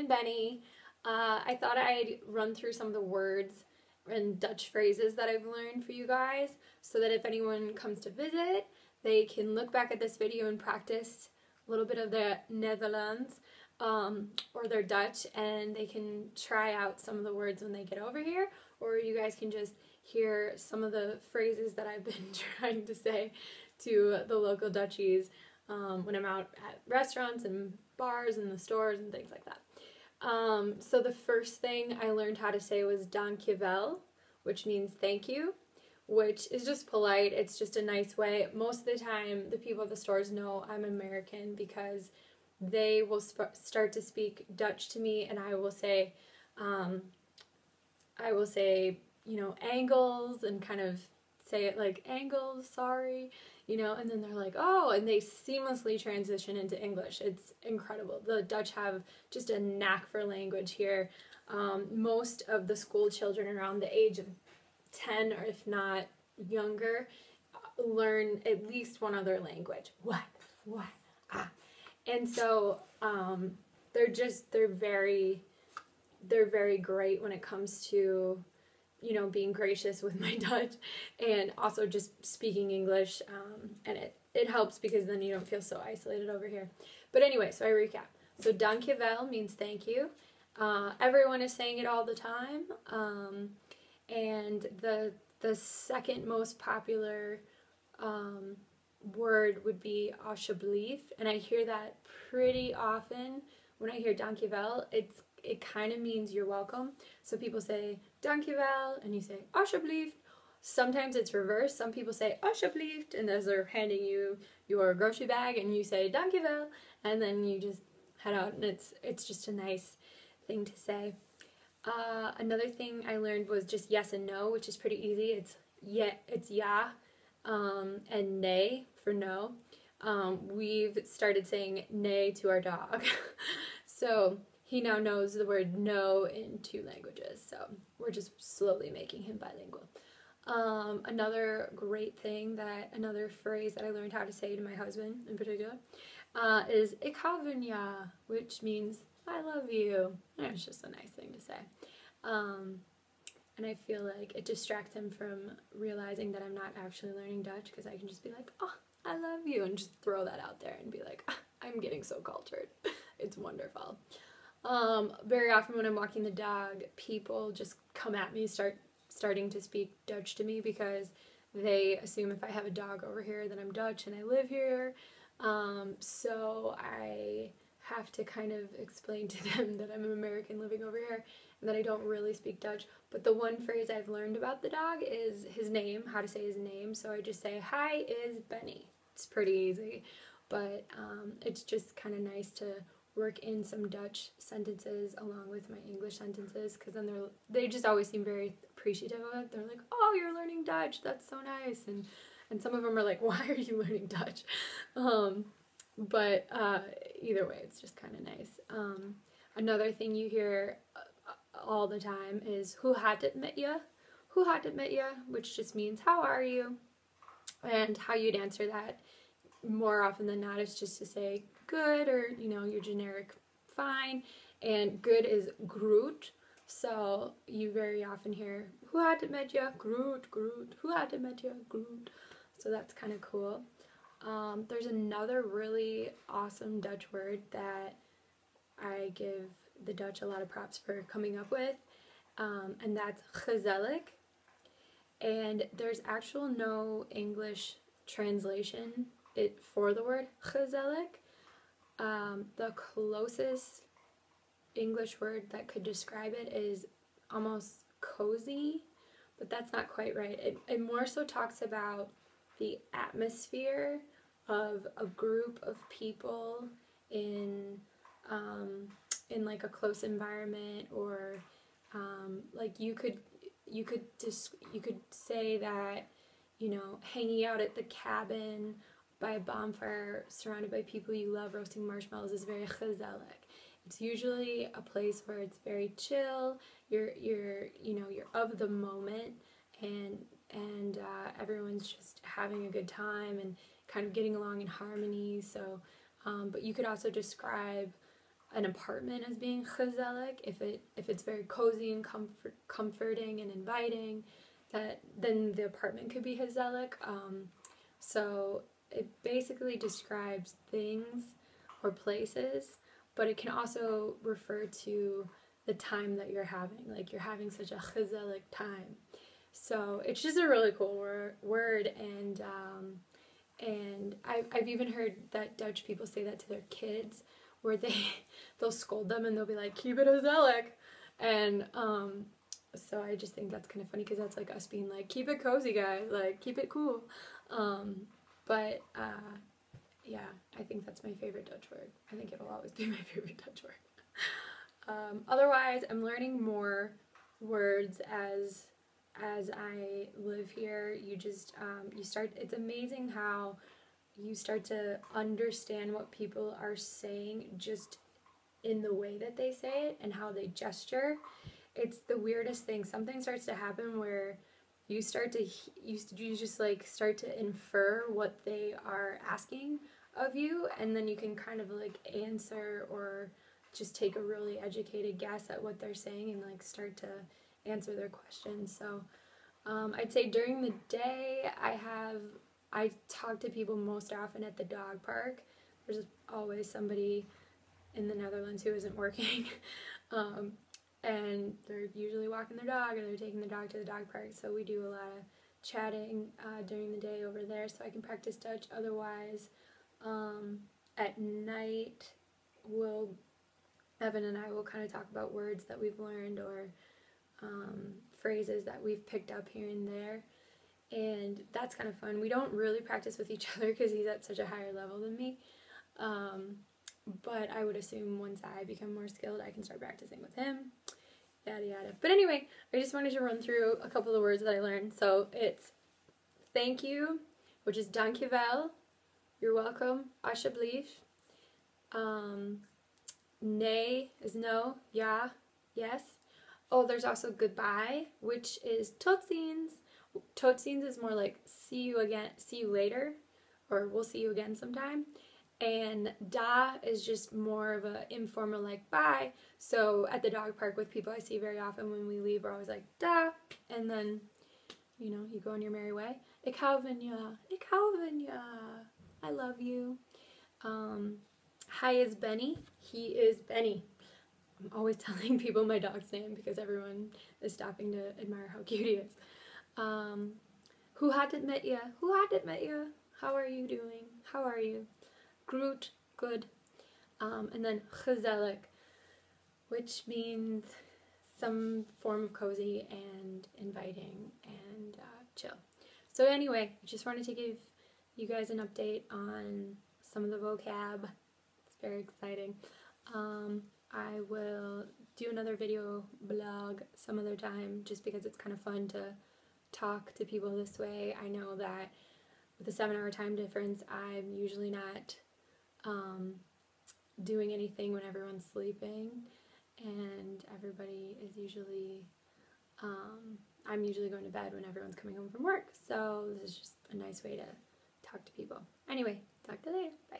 and Benny. I thought I'd run through some of the words and Dutch phrases that I've learned for you guys so that if anyone comes to visit, they can look back at this video and practice a little bit of their Netherlands or their Dutch, and they can try out some of the words when they get over here, or you guys can just hear some of the phrases that I've been trying to say to the local Dutchies when I'm out at restaurants and bars and the stores and things like that. So the first thing I learned how to say was dankjewel, which means thank you, which is just polite. It's just a nice way. Most of the time, the people at the stores know I'm American because they will start to speak Dutch to me, and I will say, you know, angles, and kind of say it like angles, sorry, you know, and then they're like, oh, and they seamlessly transition into English. It's incredible. The Dutch have just a knack for language here. Most of the school children around the age of 10, or if not younger, learn at least one other language. What, ah. And so they're very great when it comes to, you know, being gracious with my Dutch and also just speaking English, and it helps because then you don't feel so isolated over here. But anyway, so I recap. So dankjewel means thank you. Everyone is saying it all the time, and the second most popular word would be alsjeblieft, and I hear that pretty often when I hear dankjewel. It kind of means you're welcome. So people say dankjewel and you say alsjeblieft. Sometimes it's reversed. Some people say alsjeblieft, and as they're handing you your grocery bag, and you say dankjewel, and then you just head out, and it's just a nice thing to say. Another thing I learned was just yes and no, which is pretty easy. It's ja, and nee for no. We've started saying nee to our dog. So he now knows the word no in 2 languages, so we're just slowly making him bilingual. Another great thing, another phrase that I learned how to say to my husband in particular, is ik hou van je, which means I love you. And it's just a nice thing to say. And I feel like it distracts him from realizing that I'm not actually learning Dutch, because I can just be like, oh, I love you, and just throw that out there and be like, oh, I'm getting so cultured. It's wonderful. Very often when I'm walking the dog, people just come at me, starting to speak Dutch to me, because they assume if I have a dog over here that I'm Dutch and I live here. So I have to kind of explain to them that I'm an American living over here and that I don't really speak Dutch. But the one phrase I've learned about the dog is his name, how to say his name. So I just say, hi is Benny. It's pretty easy, but it's just kind of nice to work in some Dutch sentences along with my English sentences, because then they just always seem very appreciative of it. They're like, oh, you're learning Dutch, that's so nice. And some of them are like, why are you learning Dutch? But either way, it's just kind of nice. Another thing you hear all the time is hoe gaat het met je? Hoe gaat het met je? Which just means how are you? And how you'd answer that more often than not is just to say good, or, you know, your generic fine. And good is groet. So you very often hear hoe gaat het met je? Groet, groet. Hoe gaat het met je? Groet. So that's kind of cool. There's another really awesome Dutch word that I give the Dutch a lot of props for coming up with, and that's gezellig. And there's no English translation for the word gezellig. The closest English word that could describe it is almost cozy, but that's not quite right. It more so talks about the atmosphere of a group of people in like a close environment, or like you could say that, you know, hanging out at the cabin by a bonfire surrounded by people you love roasting marshmallows is very gezellig. It's usually a place where it's very chill. You're of the moment, and everyone's just having a good time and kind of getting along in harmony. So, but you could also describe an apartment as being gezellig. If it's very cozy and comforting and inviting, then the apartment could be gezellig. So it basically describes things or places, but it can also refer to the time that you're having. Like, you're having such a gezellig time. So it's just a really cool word, and I've even heard that Dutch people say that to their kids, where they'll scold them and they'll be like, keep it gezellig. And so I just think that's kind of funny, because that's like us being like, keep it cozy, guys, like, keep it cool. But yeah, I think that's my favorite Dutch word. I think it'll always be my favorite Dutch word. Otherwise, I'm learning more words as I live here. You just it's amazing how you start to understand what people are saying just in the way that they say it and how they gesture. It's the weirdest thing. Something starts to happen where you just like start to infer what they are asking of you, and then you can kind of like answer or just take a really educated guess at what they're saying and like start to answer their questions. So I'd say during the day I talk to people most often at the dog park. There's always somebody in the Netherlands who isn't working. And they're usually walking their dog, or they're taking their dog to the dog park. So we do a lot of chatting during the day over there, so I can practice Dutch. Otherwise, at night, Evan and I will kind of talk about words that we've learned, or phrases that we've picked up here and there. And that's kind of fun. We don't really practice with each other because he's at such a higher level than me. But I would assume once I become more skilled, I can start practicing with him. Yada yada. But anyway, I just wanted to run through a couple of words that I learned. So it's thank you, which is dankjewel. You're welcome. Alsjeblieft. Nee is no. Ja, yes. Oh, there's also goodbye, which is tot ziens. Tot ziens is more like see you again, see you later, or we'll see you again sometime. And da is just more of a informal, like bye. So at the dog park with people I see very often, when we leave, we're always like da, and then, you know, you go on your merry way. Ik hou van je. Ik hou van je. I love you. Hi is Benny. He is Benny. I'm always telling people my dog's name because everyone is stopping to admire how cute he is. Hoe gaat het met je? Hoe gaat het met je? How are you doing? How are you? Groet, good. And then gezellig, which means some form of cozy and inviting and chill. So anyway, I just wanted to give you guys an update on some of the vocab. It's very exciting. I will do another video blog some other time, just because it's kind of fun to talk to people this way. I know that with a 7-hour time difference, I'm usually not doing anything when everyone's sleeping, and everybody is usually, I'm usually going to bed when everyone's coming home from work, so this is just a nice way to talk to people. Anyway, talk to you later. Bye.